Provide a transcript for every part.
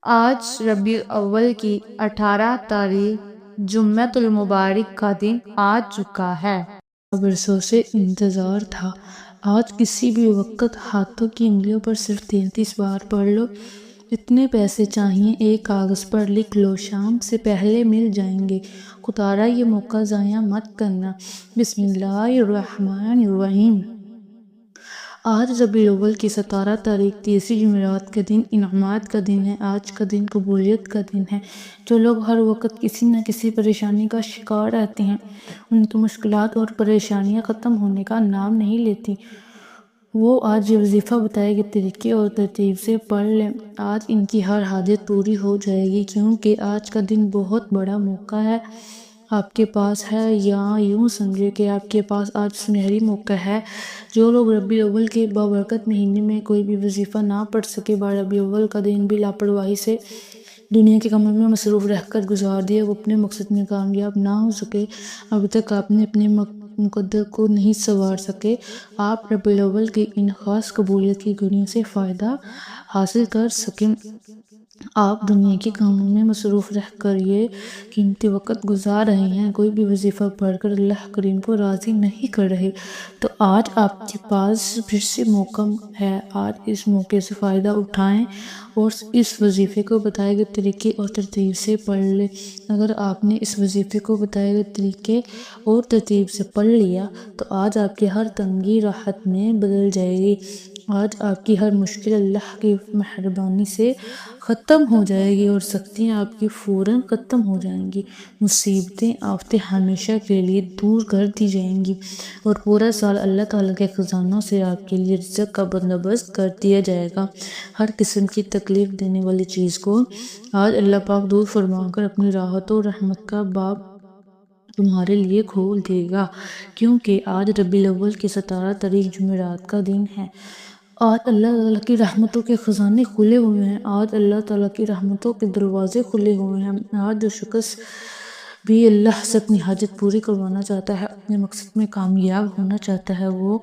آج ربیع الاول کی 18 تاریخ جمعۃ المبارک کا دن آ چکا ہے۔ برسوں سے انتظار تھا۔ آج کسی بھی وقت ہاتھوں کی انگلیوں پر صرف 33 بار پڑھ لو۔ جتنے پیسے چاہئیں ایک کاغذ پر لکھ لو، شام سے پہلے مل جائیں گے۔ خدایا یہ موقع ضائع مت کرنا۔ بسم اللہ الرحمن الرحیم۔ آج ربیع الاول کی 17 تاریخ تیسری جمعرات کا دن انعامات کا دن ہے۔ آج کا دن قبولیت کا دن ہے۔ جو لوگ ہر وقت کسی نہ کسی پریشانی کا شکار رہتے ہیں، ان کی مشکلات اور پریشانیاں ختم ہونے کا نام نہیں لیتی۔ وہ آج یہ وظیفہ بتائے گئے طریقے اور ترتیب سے پڑھ لیں۔ آج ان کی ہر حاجت پوری ہو جائے گی، کیونکہ آج کا دن بہت بڑا موقع ہے آپ کے پاس ہے، یا یوں سمجھے کہ آپ کے پاس آج سنہری موقع ہے۔ جو لوگ ربیع الاول کے بابرکت مہینے میں کوئی بھی وظیفہ نہ پڑھ سکے، ربیع الاول کا دن بھی لاپرواہی سے دنیا کے کاموں میں مصروف رہ کر گزار دیا، وہ اپنے مقصد میں کامیاب نہ ہو سکے۔ ابھی تک آپ نے اپنے مقدر کو نہیں سنوار سکے۔ آپ ربیع الاول کی ان خاص قبولیت کی گھڑیوں سے فائدہ حاصل کر سکیں۔ آپ دنیا کے کاموں میں مصروف رہ کر یہ قیمتی وقت گزار رہے ہیں، کوئی بھی وظیفہ پڑھ کر اللہ کریم کو راضی نہیں کر رہے، تو آج آپ کے پاس پھر سے موقع ہے۔ آج اس موقع سے فائدہ اٹھائیں اور اس وظیفے کو بتائے گئے طریقے اور ترتیب سے پڑھ لیں۔ اگر آپ نے اس وظیفے کو بتائے گئے طریقے اور ترتیب سے پڑھ لیا تو آج آپ کی ہر تنگی راحت میں بدل جائے گی۔ آج آپ کی ہر مشکل اللہ کی مہربانی سے ختم ہو جائے گی اور سختیاں آپ کی فوراً ختم ہو جائیں گی۔ مصیبتیں آفتیں ہمیشہ کے لیے دور کر دی جائیں گی اور پورا سال اللہ تعالیٰ کے خزانوں سے آپ کے لیے رزق کا بندوبست کر دیا جائے گا۔ ہر قسم کی تکلیف دینے والی چیز کو آج اللہ پاک دور فرما کر اپنی راحت و رحمت کا باب تمہارے لیے کھول دے گا، کیونکہ آج ربیع الاول کی 17 تاریخ جمعرات کا دن ہے۔ آج اللہ تعالیٰ کی رحمتوں کے خزانے کھلے ہوئے ہیں۔ آج اللہ تعالیٰ کی رحمتوں کے دروازے کھلے ہوئے ہیں۔ آج جو شخص بھی اللہ سے اپنی حاجت پوری کروانا چاہتا ہے، اپنے مقصد میں کامیاب ہونا چاہتا ہے، وہ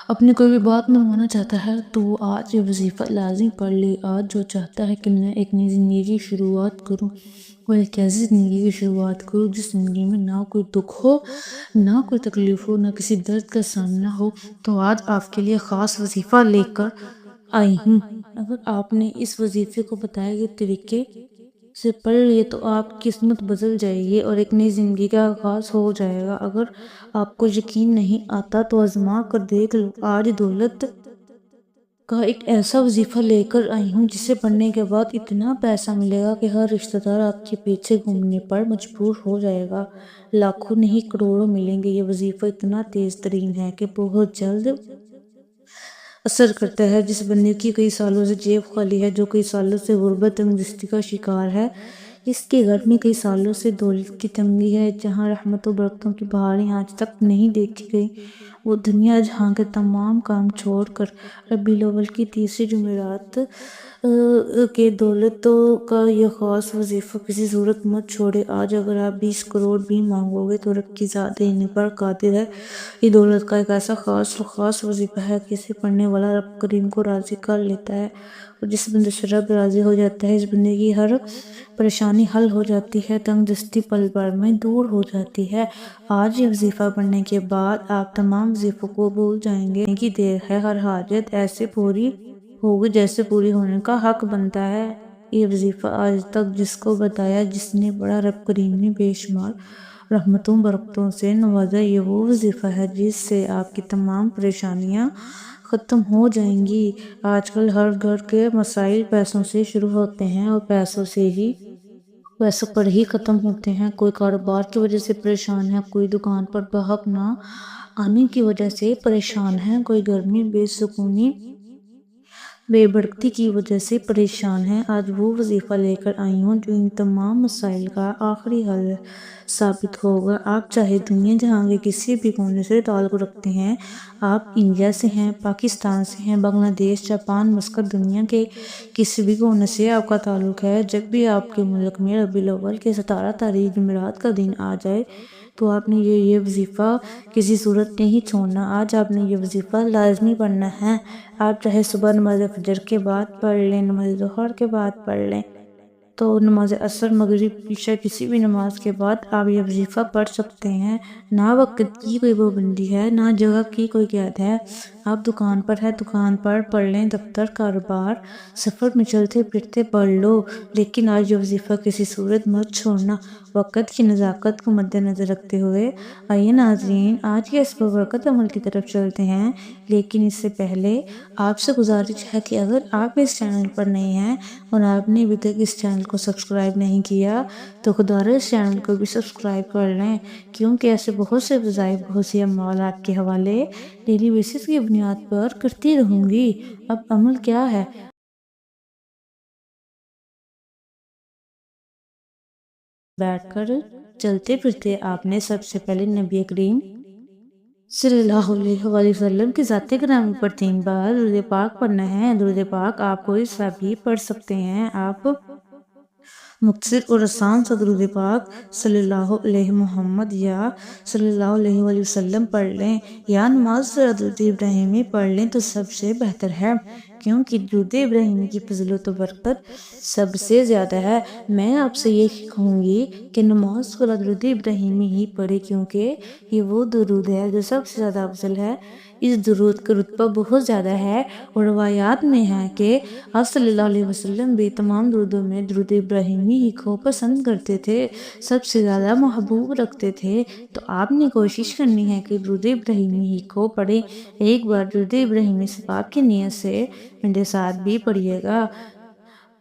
اپنی کوئی بھی بات منوانا چاہتا ہے، تو وہ آج یہ وظیفہ لازم پڑھ لے۔ آج جو چاہتا ہے کہ میں ایک نئی زندگی کی شروعات کروں، وہ ایک ایسی زندگی کی شروعات کروں جس زندگی میں نہ کوئی دکھ ہو، نہ کوئی تکلیف ہو، نہ کسی درد کا سامنا ہو، تو آج آپ کے لیے خاص وظیفہ لے کر آئی ہوں۔ اگر آپ نے اس وظیفے کو بتائے گئے طریقے سے پڑھ لیے تو آپ کی قسمت بدل جائے گی اور ایک نئی زندگی کا آغاز ہو جائے گا۔ اگر آپ کو یقین نہیں آتا تو آزما کر دیکھ لو۔ آج دولت کا ایک ایسا وظیفہ لے کر آئی ہوں جسے پڑھنے کے بعد اتنا پیسہ ملے گا کہ ہر رشتہ دار آپ کے پیچھے گھومنے پر مجبور ہو جائے گا۔ لاکھوں نہیں کروڑوں ملیں گے۔ یہ وظیفہ اتنا تیز ترین ہے کہ بہت جلد اثر کرتا ہے۔ جس بندے کی کئی سالوں سے جیب خالی ہے، جو کئی سالوں سے غربت تنگدستی کا شکار ہے، اس کے گھر میں کئی سالوں سے دولت کی تنگی ہے، جہاں رحمت و برکتوں کی بہاریں آج تک نہیں دیکھی گئی، وہ دنیا جہاں کے تمام کام چھوڑ کر ربیع الاول کی تیسری جمعرات کے دولتوں کا یہ خاص وظیفہ کسی صورت مت چھوڑے۔ آج اگر آپ 20 کروڑ بھی مانگو گے تو رب کی ذات دینے پر قادر ہے۔ یہ دولت کا ایک ایسا خاص وظیفہ ہے کہ اسے پڑھنے والا رب کریم کو راضی کر لیتا ہے، اور جس بندے سے رب راضی ہو جاتا ہے، اس بندے کی ہر پریشانی حل ہو جاتی ہے، تنگ دستی پل بھر میں دور ہو جاتی ہے۔ آج یہ وظیفہ پڑھنے کے بعد آپ تمام وظیفوں کو بھول جائیں گے کی دیر ہے۔ ہر حاجت ایسے پوری ہوگی جیسے پوری ہونے کا حق بنتا ہے۔ یہ وظیفہ آج تک جس کو بتایا، جس نے پڑھا، رب کریم نے بے شمار رحمتوں برکتوں سے نوازا۔ یہ وہ وظیفہ ہے جس سے آپ کی تمام پریشانیاں ختم ہو جائیں گی۔ آج کل ہر گھر کے مسائل پیسوں سے شروع ہوتے ہیں اور پیسوں پر ہی ختم ہوتے ہیں۔ کوئی کاروبار کی وجہ سے پریشان ہے، کوئی دکان پر گاہک نہ آنے کی وجہ سے پریشان ہے، کوئی گرمی، بے سکونی، بے برکتی کی وجہ سے پریشان ہے۔ آج وہ وظیفہ لے کر آئی ہوں جو ان تمام مسائل کا آخری حل ثابت ہوگا۔ آپ چاہے دنیا جہاں کے کسی بھی کونے سے تعلق رکھتے ہیں، آپ انڈیا سے ہیں، پاکستان سے ہیں، بنگلہ دیش، جاپان، مسقط، دنیا کے کسی بھی کونے سے آپ کا تعلق ہے، جب بھی آپ کے ملک میں ربیع الاول کی 17 تاریخ جمعرات کا دن آ جائے تو آپ نے یہ وظیفہ کسی صورت نہیں چھوڑنا۔ آج آپ نے یہ وظیفہ لازمی پڑھنا ہے۔ آپ چاہے صبح نماز فجر کے بعد پڑھ لیں، نماز ظہر کے بعد پڑھ لیں، تو نماز عصر، مغرب، عشاء کسی بھی نماز کے بعد آپ یہ وظیفہ پڑھ سکتے ہیں۔ نہ وقت کی کوئی پابندی ہے، نہ جگہ کی کوئی قید ہے۔ آپ دکان پر ہے، دکان پر پڑھ لیں، دفتر، کاروبار، سفر میں چلتے پھرتے پڑھ لو، لیکن آج یہ وظیفہ کسی صورت مت چھوڑنا۔ وقت کی نزاکت کو مد نظر رکھتے ہوئے آئیے ناظرین آج کے اس بابرکت عمل کی طرف چلتے ہیں، لیکن اس سے پہلے آپ سے گزارش ہے کہ اگر آپ اس چینل پر نئے ہیں اور آپ نے ابھی تک اس چینل کو سبسکرائب نہیں کیا تو خدا را اس چینل کو بھی سبسکرائب کر لیں، کیونکہ ایسے بہت سے وظائف، بہت سی اعمال آپ کے حوالے ڈیلی بیسس کی بنیاد پر کرتی رہوں گی۔ اب عمل کیا ہے؟ بیٹھ کر چلتے پھرتے آپ نے سب سے پہلے نبی کریم صلی اللہ علیہ وآلہ وسلم کی ذات گرامی پر 3 بار درود پاک پڑھنا ہے۔ درود پاک آپ کوئی سا بھی پڑھ سکتے ہیں۔ آپ مختصر اور آسان سا درود پاک صلی اللہ علیہ محمد یا صلی اللہ علیہ وآلہ وسلم پڑھ لیں، یا نماز درود ابراہیمی پڑھ لیں تو سب سے بہتر ہے، کیونکہ درود ابراہیمی کی فضیلت و برکت سب سے زیادہ ہے۔ میں آپ سے یہ کہوں گی کہ نماز کو درود ابراہیمی ہی پڑھے، کیونکہ یہ وہ درود ہے جو سب سے زیادہ افضل ہے۔ اس درود کا رتبہ بہت زیادہ ہے، اور روایات میں ہے کہ آپ صلی اللہ علیہ وسلم بھی تمام درودوں میں درود ابراہیمی ہی کو پسند کرتے تھے، سب سے زیادہ محبوب رکھتے تھے۔ تو آپ نے کوشش کرنی ہے کہ درود ابراہیمی ہی کو پڑھیں۔ ایک بار درود ابراہیمی ثواب کی نیت سے میرے ساتھ بھی پڑھیے گا۔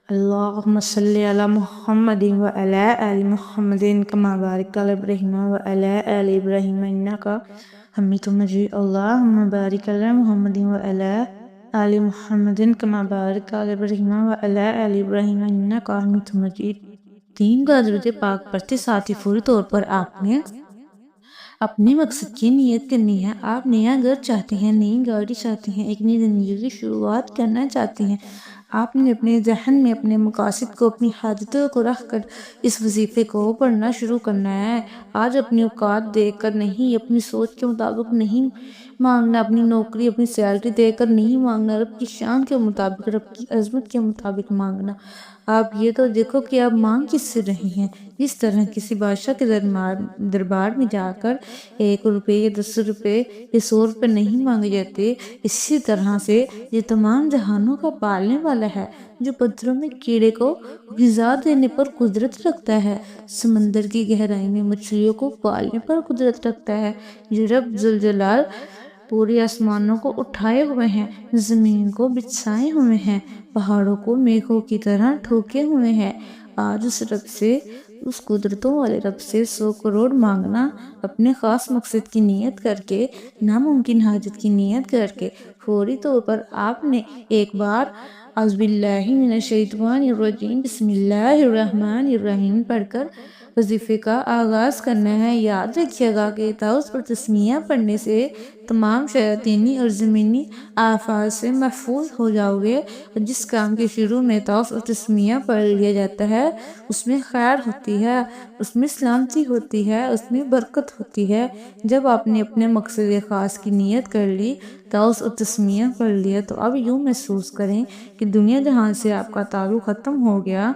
اللہم صلی علی محمد وعلی آل محمد کما بارکت علی ابراہیم وعلی آل ابراہیم انک حمید مجید۔ اللہم بارک علی محمد وعلی آل محمد کما بارکت علی ابراہیم وعلی آل ابراہیم انک حمید مجید۔ 3 بار درود پاک پڑھتے ساتھ ہی فوری طور پر آپ نے اپنے مقصد کی نیت کرنی ہے۔ آپ نیا گھر چاہتے ہیں، نئی گاڑی چاہتے ہیں، ایک نئی زندگی کی شروعات کرنا چاہتے ہیں۔ آپ نے اپنے ذہن میں اپنے مقاصد کو، اپنی حاجتوں کو رکھ کر اس وظیفے کو پڑھنا شروع کرنا ہے۔ آج اپنی اوقات دیکھ کر نہیں، اپنی سوچ کے مطابق نہیں مانگنا، اپنی نوکری، اپنی سیلری دیکھ کر نہیں مانگنا، رب کی شان کے مطابق، رب کی عظمت کے مطابق مانگنا۔ آپ یہ تو دیکھو کہ آپ مانگ کس سے رہے ہیں۔ اس طرح کسی بادشاہ کے دربار میں جا کر 1 روپے یا 10 روپے یا 100 روپے نہیں مانگے جاتے۔ اسی طرح سے یہ تمام جہانوں کا پالنے والا ہے، جو پتھروں میں کیڑے کو غذا دینے پر قدرت رکھتا ہے، سمندر کی گہرائی میں مچھلیوں کو پالنے پر قدرت رکھتا ہے، جو رب ذوالجلال پورے آسمانوں کو اٹھائے ہوئے ہیں، زمین کو بچھائے ہوئے ہیں، پہاڑوں کو میخوں کی طرح ٹھوکے ہوئے ہیں۔ آج اس رب سے، اس قدرتوں والے رب سے 100 کروڑ مانگنا، اپنے خاص مقصد کی نیت کر کے، ناممکن حاجت کی نیت کر کے، فوری طور پر آپ نے ایک بار اعوذ باللہ من الشیطان الرجیم بسم اللہ الرحمن الرحیم پڑھ کر وظیفے کا آغاز کرنا ہے۔ یاد رکھیے گا کہ طاؤس پر تسمیہ پڑھنے سے تمام شیاطینی اور زمینی آفات سے محفوظ ہو جاؤ گے، اور جس کام کے شروع میں طاؤس اور تسمیہ پڑھ لیا جاتا ہے اس میں خیر ہوتی ہے، اس میں سلامتی ہوتی ہے، اس میں برکت ہوتی ہے۔ جب آپ نے اپنے مقصد خاص کی نیت کر لی، طاؤس اور تسمیہ پڑھ لیا، تو اب یوں محسوس کریں کہ دنیا جہاں سے آپ کا تعلق ختم ہو گیا۔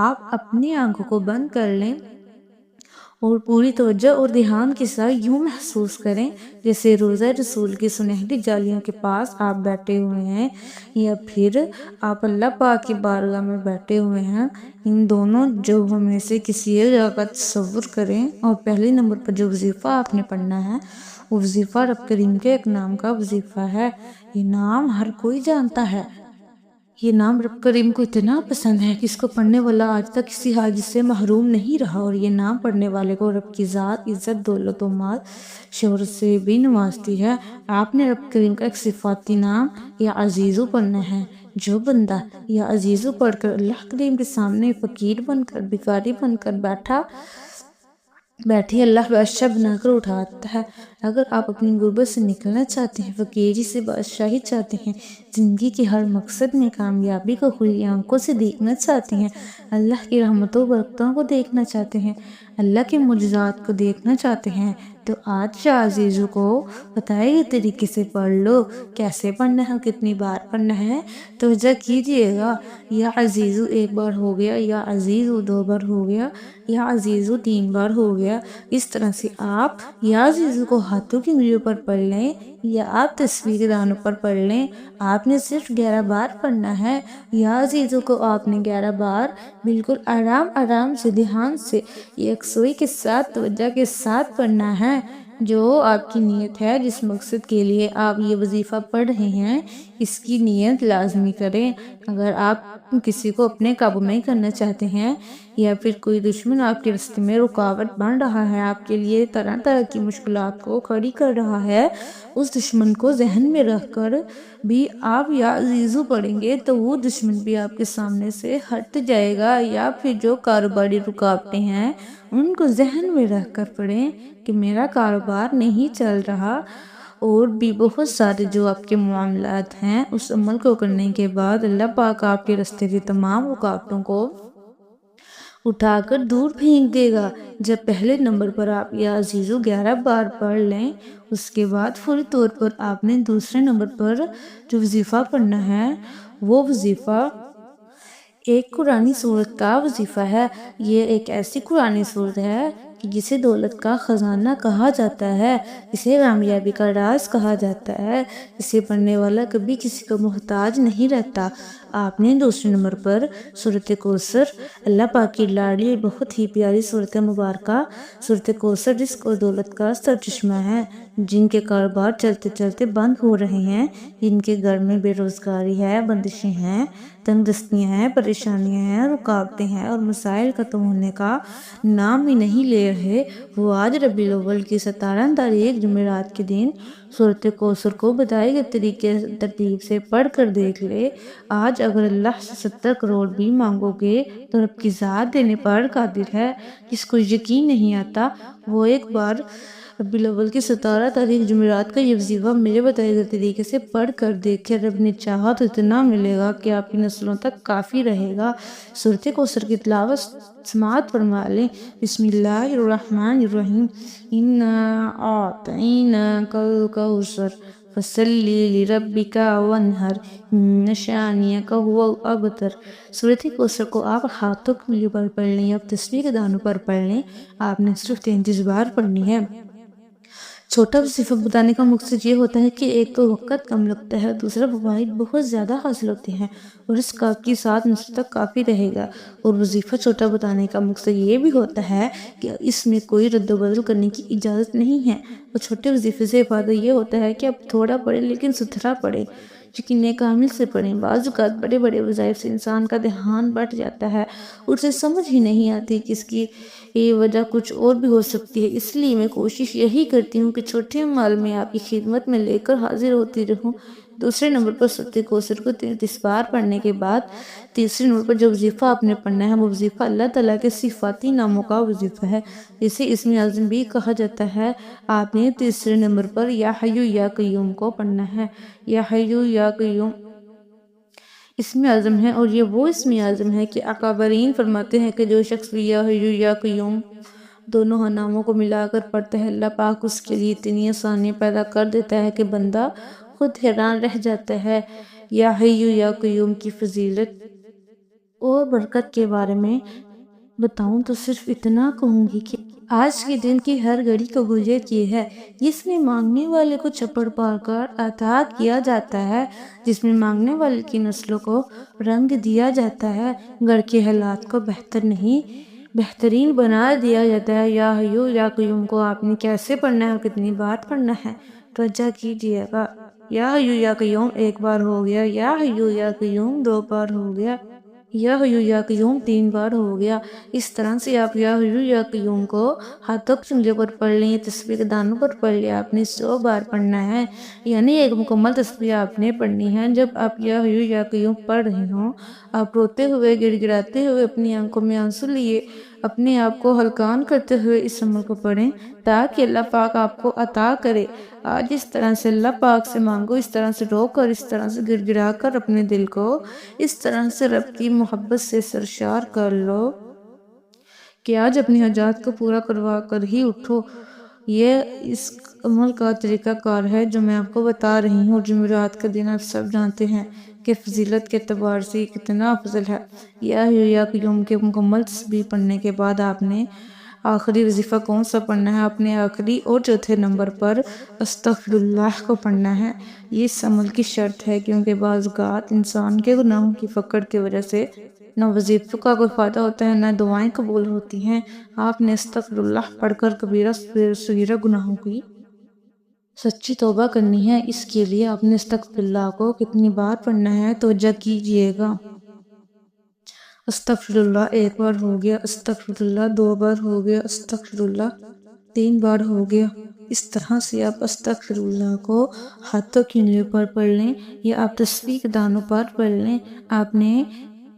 آپ اپنی آنکھوں کو بند کر لیں اور پوری توجہ اور دھیان کے ساتھ یوں محسوس کریں جیسے روضہ رسول کی سنہری جالیوں کے پاس آپ بیٹھے ہوئے ہیں، یا پھر آپ اللہ پاک کی بارگاہ میں بیٹھے ہوئے ہیں۔ ان دونوں جگہوں میں سے کسی ایک جگہ کا تصور کریں، اور پہلے نمبر پر جو وظیفہ آپ نے پڑھنا ہے وہ وظیفہ رب کریم کے ایک نام کا وظیفہ ہے۔ یہ نام ہر کوئی جانتا ہے۔ یہ نام رب کریم کو اتنا پسند ہے کہ اس کو پڑھنے والا آج تک کسی حاجت سے محروم نہیں رہا، اور یہ نام پڑھنے والے کو رب کی ذات، عزت، دولت و مال، شہرت سے بھی نوازتی ہے۔ آپ نے رب کریم کا ایک صفاتی نام یا عزیزو پڑھنا ہے۔ جو بندہ یا عزیزو پڑھ کر اللہ کریم کے سامنے فقیر بن کر، بھکاری بن کر بیٹھی اللہ بادشاہ بنا کر اٹھاتا ہے۔ اگر آپ اپنی غربت سے نکلنا چاہتے ہیں، فقیری سے بادشاہی چاہتے ہیں، زندگی کے ہر مقصد میں کامیابی کو کھلی آنکھوں سے دیکھنا چاہتے ہیں، اللہ کی رحمتوں و برکتوں کو دیکھنا چاہتے ہیں، اللہ کے معجزات کو دیکھنا چاہتے ہیں، تو آج شاہ عزیزو کو بتائے گئے طریقے سے پڑھ لو، کیسے پڑھنا ہے، کتنی بار پڑھنا ہے۔ توجہ کیجئے گا، یا عزیزو ایک بار ہو گیا، یا عزیزو 2 بار ہو گیا، یا عزیزو 3 بار ہو گیا۔ اس طرح سے آپ یا عزیزو کو ہاتھوں کی انگلیوں پر پڑھ لیں یا آپ تسبیح کے دانوں پر پڑھ لیں۔ آپ نے صرف 11 بار پڑھنا ہے۔ یا عزیزو کو آپ نے 11 بار بالکل آرام آرام سے، دھیان سے، یکسوئی کے ساتھ، توجہ کے ساتھ پڑھنا ہے۔ جو آپ کی نیت ہے، جس مقصد کے لیے آپ یہ وظیفہ پڑھ رہے ہیں، اس کی نیت لازمی کریں۔ اگر آپ کسی کو اپنے قابو میں کرنا چاہتے ہیں یا پھر کوئی دشمن آپ کے راستے میں رکاوٹ بن رہا ہے، آپ کے لیے طرح طرح کی مشکلات کو کھڑی کر رہا ہے، اس دشمن کو ذہن میں رکھ کر بھی آپ یا عزیزو پڑھیں گے تو وہ دشمن بھی آپ کے سامنے سے ہٹ جائے گا۔ یا پھر جو کاروباری رکاوٹیں ہیں، ان کو ذہن میں رکھ کر پڑھیں کہ میرا کاروبار نہیں چل رہا، اور بھی بہت سارے جو آپ کے معاملات ہیں، اس عمل کو کرنے کے بعد اللہ پاک آپ کے راستے کی تمام رکاوٹوں کو اٹھا کر دور پھینک دے گا۔ جب پہلے نمبر پر آپ یا عزیزو 11 بار پڑھ لیں، اس کے بعد فوری طور پر آپ نے دوسرے نمبر پر جو وظیفہ پڑھنا ہے، وہ وظیفہ ایک قرآنی سورت کا وظیفہ ہے۔ یہ ایک ایسی قرآنی سورت ہے کہ جسے دولت کا خزانہ کہا جاتا ہے، اسے کامیابی کا راز کہا جاتا ہے، اسے پڑھنے والا کبھی کسی کو محتاج نہیں رہتا۔ آپ نے دوسرے نمبر پر سورت کوثر، اللہ پاک کی لاڈلی اور بہت ہی پیاری سورت مبارکہ سورت کوثر، جس کو دولت کا سرچشمہ ہے، جن کے کاروبار چلتے چلتے بند ہو رہے ہیں، جن کے گھر میں بے روزگاری ہے، بندشیں ہیں، تنگ دستیاں ہیں، پریشانیاں ہیں، رکاوٹیں ہیں اور مسائل ختم ہونے کا نام ہی نہیں لے رہے، وہ آج ربیع الاول کی 17 تاریخ جمعرات کے دن سورت کوثر کو بتائے گئے طریقے ترتیب سے پڑھ کر دیکھ لے۔ آج اگر اللہ سے 70 کروڑ بھی مانگو گے تو رب کی ذات دینے پر قادر ہے۔ جس کو یقین نہیں آتا، وہ ایک بار ربیع الاول کی 17 تاریخ جمعرات کا یہ وظیفہ میرے بتائے گئے طریقے سے پڑھ کر دیکھے۔ رب نے چاہا تو اتنا ملے گا کہ آپ کی نسلوں تک کافی رہے گا۔ سورت کوثر کی تلاوت سماعت فرما لیں۔ بسم اللہ الرحمن الرحیم۔ اِنَّا أَعْطَيْنَاكَ الْكَوْثَرَ فَصَلِّ لِرَبِّكَ وَانْحَرْ إِنَّ شَانِئَكَ هُوَ الْأَبْتَرُ۔ سورت کوثر کو آپ ہاتھوں کی انگلیوں پر پڑھ لیں یا تسبیح کے دانوں پر پڑھ لیں۔ آپ نے صرف 33 بار پڑھنی ہے۔ چھوٹا وظیفہ بتانے کا مقصد یہ ہوتا ہے کہ ایک تو وقت کم لگتا ہے، دوسرا فوائد بہت زیادہ حاصل ہوتے ہیں، اور اس کا آپ کی 7 نسل تک کافی رہے گا۔ اور وظیفہ چھوٹا بتانے کا مقصد یہ بھی ہوتا ہے کہ اس میں کوئی رد و بدل کرنے کی اجازت نہیں ہے۔ اور چھوٹے وظیفے سے فائدہ یہ ہوتا ہے کہ آپ تھوڑا پڑھیں لیکن ستھرا پڑھیں، یقین کامل سے پڑھیں۔ بعض اوقات بڑے بڑے وظائف سے انسان کا دھیان بٹ جاتا ہے، اسے سمجھ ہی نہیں آتی کہ اس کی یہ وجہ کچھ اور بھی ہو سکتی ہے۔ اس لیے میں کوشش یہی کرتی ہوں کہ چھوٹے اعمال میں آپ کی خدمت میں لے کر حاضر ہوتی رہوں۔ دوسرے نمبر پر سورت کوثر کو 33 بار پڑھنے کے بعد تیسرے نمبر پر جو وظیفہ آپ نے پڑھنا ہے، وہ وظیفہ اللہ تعالیٰ کے صفاتی ناموں کا وظیفہ ہے، اسے اسم اعظم بھی کہا جاتا ہے۔ آپ نے تیسرے نمبر پر یا حیّ یا قیوم کو پڑھنا ہے۔ یا حیّ یا قیوم اسم اعظم ہے، اور یہ وہ اسم اعظم ہے کہ اکابرین فرماتے ہیں کہ جو شخص بھی یا حیّ یا قیوم دونوں ناموں کو ملا کر پڑھتا ہے، اللہ پاک اس کے لیے اتنی آسانی پیدا کر دیتا ہے کہ بندہ خود حیران رہ جاتا ہے۔ یا حیّ یا قیوم کی فضیلت اور برکت کے بارے میں بتاؤں تو صرف اتنا کہوں گی کہ آج کے دن کی ہر گھڑی قبولیت یہ ہے جس میں مانگنے والے کو چپڑ پا کر عطا کیا جاتا ہے، جس میں مانگنے والے کی نسلوں کو رنگ دیا جاتا ہے، گھر کے حالات کو بہتر نہیں بہترین بنا دیا جاتا ہے۔ یا حیّ یا قیوم کو آپ نے کیسے پڑھنا ہے اور کتنی بار پڑھنا ہے، توجہ کیجئے گا۔ یا حیّ یا قیوم 1 بار ہو گیا، یا حیّ یا قیوم 2 بار ہو گیا، یا حیّ یا قیوم 3 بار ہو گیا۔ اس طرح سے آپ یا حیّ یا قیوم کو ہاتھوں کی انگلیوں پر پڑھ لیں، تسبیح کے دانوں پر پڑھ لیں۔ آپ نے 100 بار پڑھنا ہے، یعنی ایک مکمل تسبیح آپ نے پڑھنی ہے۔ جب آپ یا حیّ یا قیوم پڑھ رہے ہوں، آپ روتے ہوئے، گڑ گڑاتے ہوئے، اپنی آنکھوں میں آنسو لیے، اپنے آپ کو ہلکان کرتے ہوئے اس عمل کو پڑھیں تاکہ اللہ پاک آپ کو عطا کرے۔ آج اس طرح سے اللہ پاک سے مانگو، اس طرح سے رو کر، اس طرح سے گڑ گڑا کر اپنے دل کو اس طرح سے رب کی محبت سے سرشار کر لو کہ آج اپنی حاجات کو پورا کروا کر ہی اٹھو۔ یہ اس عمل کا طریقہ کار ہے جو میں آپ کو بتا رہی ہوں۔ جمعرات کا دن آپ سب جانتے ہیں کہ فضیلت کے اعتبار سے یہ کتنا افضل ہے۔ یا یوم کے مکمل تسبیح پڑھنے کے بعد آپ نے آخری وظیفہ کون سا پڑھنا ہے؟ آپ نے آخری اور چوتھے نمبر پر استغفر اللہ کو پڑھنا ہے۔ یہ اس عمل کی شرط ہے کیونکہ بعض اوقات انسان کے گناہوں کی پکڑ کی وجہ سے نہ وظیفے کا کوئی فائدہ ہوتا ہے نہ دعائیں قبول ہوتی ہیں۔ آپ نے استغفر اللہ پڑھ کر کبیرہ صغیرہ گناہوں کی سچی توبہ کرنی ہے۔ اس کے لیے آپ نے استغفر اللہ کو کتنی بار پڑھنا ہے توجہ کیجئے گا۔ استغفر اللہ 1 بار ہو گیا، استغفر اللہ 2 بار ہو گیا، استغفر اللہ 3 بار ہو گیا۔ اس طرح سے آپ استغفر اللہ کو ہاتھوں کی انگلیوں پر پڑھ لیں یا آپ تسبیح کے دانوں پر پڑھ لیں۔ آپ نے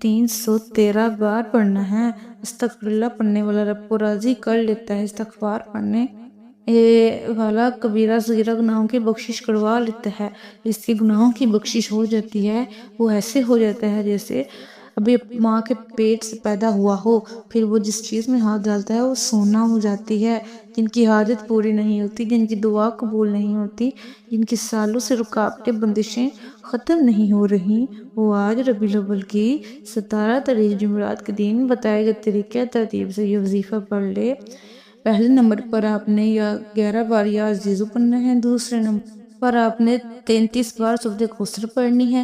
313 بار پڑھنا ہے۔ استغفر اللہ پڑھنے والا رب کو راضی کر لیتا ہے۔ استغفار پڑھنے والا کبیرہ صغیرہ گناہوں کی بخشش کروا لیتا ہے۔ جس کے گناہوں کی بخشش ہو جاتی ہے وہ ایسے ہو جاتا ہے جیسے ابھی ماں کے پیٹ سے پیدا ہوا ہو، پھر وہ جس چیز میں ہاتھ ڈالتا ہے وہ سونا ہو جاتی ہے۔ جن کی حاجت پوری نہیں ہوتی، جن کی دعا قبول نہیں ہوتی، جن کی سالوں سے رکاوٹیں بندشیں ختم نہیں ہو رہی، وہ آج ربیع الاول کی 17 تاریخ جمعرات کے دن بتائے گئے طریقے ترتیب سے یہ وظیفہ پڑھ لے۔ پہلے نمبر پر آپ نے 11 بار یا عزیزو پڑھنا ہے، دوسرے نمبر پر آپ نے 33 بار سورۃ کوثر پڑھنی ہے،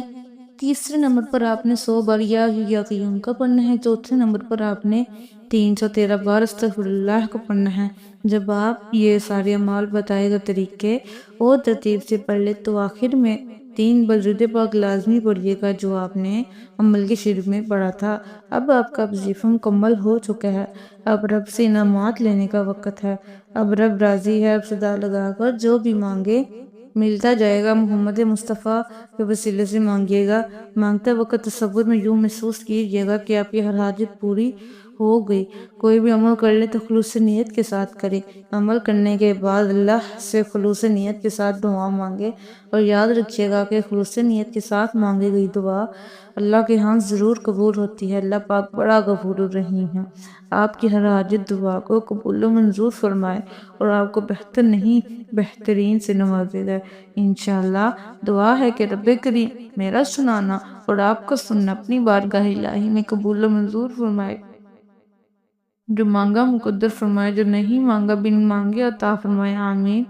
تیسرے نمبر پر آپ نے 100 بار یا قیوم کا پڑھنا ہے، چوتھے نمبر پر آپ نے 313 بار استغفر اللہ کو پڑھنا ہے۔ جب آپ یہ سارے اعمال بتائے گئے طریقے اور ترتیب سے پڑھ لے تو آخر میں 3 بار درود پاک لازمی پڑھیے گا جو آپ نے عمل کے شروع میں پڑھا تھا۔ اب آپ کا وظیفہ مکمل ہو چکا ہے۔ اب رب سے انعامات لینے کا وقت ہے۔ اب رب راضی ہے۔ اب صدا لگا کر جو بھی مانگے ملتا جائے گا۔ محمد مصطفیٰ کے وسیلے سے مانگیے گا۔ مانگتے وقت تصور میں یوں محسوس کیجیے گا کہ آپ کی ہر حاجت پوری ہو گئی۔ کوئی بھی عمل کر لے تو خلوص نیت کے ساتھ کرے۔ عمل کرنے کے بعد اللہ سے خلوص نیت کے ساتھ دعا مانگے اور یاد رکھیے گا کہ خلوص نیت کے ساتھ مانگی گئی دعا اللہ کے ہاں ضرور قبول ہوتی ہے۔ اللہ پاک بڑا غفور الرحیم ہے۔ آپ کی ہر حاجت دعا کو قبول و منظور فرمائے اور آپ کو بہتر نہیں بہترین سے نوازے گا۔ انشاءاللہ دعا ہے کہ رب کریم میرا سنانا اور آپ کا سننا اپنی بارگاہ الہی میں قبول و منظور فرمائے۔ جو مانگا مقدر فرمائے، جو نہیں مانگا بن مانگے عطا فرمائے۔ آمین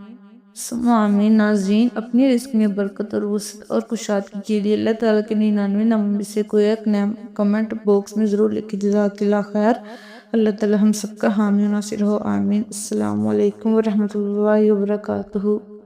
ثم آمین۔ ناظرین، اپنی رزق میں برکت اور وسعت اور کشادگی کے لیے اللہ تعالیٰ کے 99 ناموں میں سے کوئی ایک نام کمنٹ باکس میں ضرور لکھیں۔ جزاک اللہ خیر۔ اللہ تعالیٰ ہم سب کا حامی و ناصر ہو۔ آمین۔ السلام علیکم ورحمۃ اللہ وبرکاتہ۔